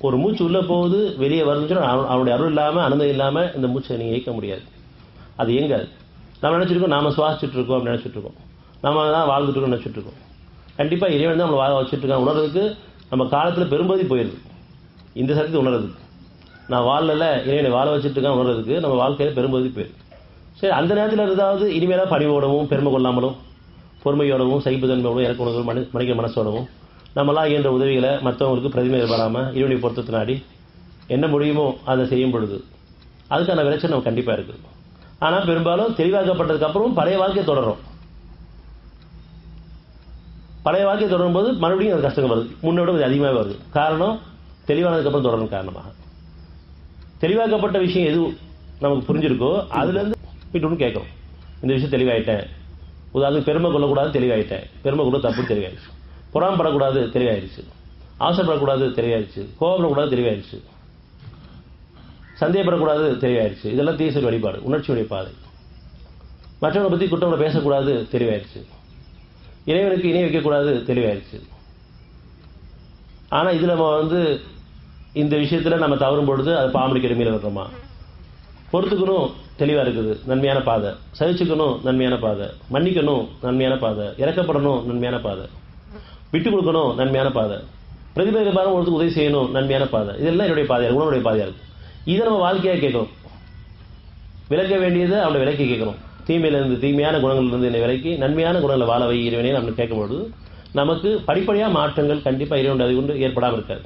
ஒரு மூச்சு உள்ளே போகுது வெளியே வருதுன்னு அவனுடைய அருள் இல்லாமல் அனுமதி இல்லாமல் இந்த மூச்சை நீங்கள் இயக்க முடியாது. அது எங்காது. நம்ம நினச்சிருக்கோம் நாம் சுவாசிச்சுட்டு இருக்கோம் அப்படின்னு நினச்சிட்டு இருக்கோம், நம்ம தான் வாழ்ந்துட்டு இருக்கோம் நினச்சிட்டு இருக்கோம். கண்டிப்பாக இறைவன் தான் நம்மளை வாழ வச்சுட்டு இருக்கான். உணர்றதுக்கு நம்ம காலத்தில் பெரும்பகுதி போயிடுது. இந்த சக்தி உணர்றதுக்கு நான் வாழல இறைவனை வாழ வச்சுட்டு இருக்கான் உணர்றதுக்கு நம்ம வாழ்க்கையில் பெரும்பகுதி போயிடுது. சரி, அந்த நேரத்தில் ஏதாவது இனிமேலாக பணிவோடவும் பெருமை கொள்ளாமலும் பொறுமையோடவும் சைப்புத்தன்மையோடவும் இறக்க உணர்வு மனித மனசோடவும் நம்மளாம் இயன்ற உதவிகளை மற்றவங்களுக்கு பிரதிமை எதிர்பாராமல் இறைவனை பொறுத்தத்தை நாடி என்ன முடியுமோ அதை செய்யும் பொழுது அதுக்கான விளைச்சல் நம்ம கண்டிப்பாக இருக்குது. ஆனால் பெரும்பாலும் தெளிவாக்கப்பட்டதுக்கப்புறம் பழைய வாழ்க்கையை தொடரும். பழைய வாழ்க்கையை தொடரும் போது மறுபடியும் அது கஷ்டங்கள் வருது, முன்னோட கொஞ்சம் அதிகமாக வருது. காரணம் தெளிவானதுக்கப்புறம் தொடரும் காரணமாக. தெளிவாக்கப்பட்ட விஷயம் எது நமக்கு புரிஞ்சிருக்கோ அதுலேருந்து வீட்டு கேட்குறோம், இந்த விஷயம் தெளிவாயிட்டேன். உதாரணத்துக்கு பெருமை கொள்ளக்கூடாது தெளிவாயிட்டேன், பெருமை கொள்ள தப்பு தெளிவாயிடுச்சு, புறாம்படக்கூடாது தெளிவாயிடுச்சு, அவசரப்படக்கூடாது தெளிவாயிடுச்சு, கோபப்படக்கூடாது தெளிவாயிடுச்சு, சந்தேகப்படக்கூடாது தெளிவாயிடுச்சு. இதெல்லாம் தீசல் வழிபாடு, உணர்ச்சியுடைய பாதை. மற்றவங்களை பற்றி குற்றங்களை பேசக்கூடாது தெளிவாயிடுச்சு, இறைவனுக்கு இணை வைக்கக்கூடாது தெளிவாயிடுச்சு. ஆனால் இதில் நம்ம இந்த விஷயத்தில் நம்ம தவறும் பொழுது அது பாம்படிக்கிற மீற விடுறோமா? பொறுத்துக்கணும் தெளிவாக இருக்குது, நன்மையான பாதை. சகிச்சுக்கணும் நன்மையான பாதை. மன்னிக்கணும் நன்மையான பாதை. இறக்கப்படணும் நன்மையான பாதை. விட்டு கொடுக்கணும் நன்மையான பாதை. பிரதிபலிப்பான ஒருத்தருக்கு உதவி செய்யணும் நன்மையான பாதை. இதெல்லாம் என்னுடைய பாதையாக உணவுடைய பாதையாக இருக்குது. இதை நம்ம வாழ்க்கையாக கேட்கணும். விளக்க வேண்டியதை அவனை விலக்கி கேட்கணும். தீமையிலிருந்து தீமையான குணங்கள்லேருந்து என்னை விலக்கி நன்மையான குணங்களை வாழ வை இறைவனே நம்ம கேட்கும்பொழுது நமக்கு படிப்படியாக மாற்றங்கள் கண்டிப்பாக இறைவனுடைய அது கொண்டு ஏற்படாமல் இருக்காது.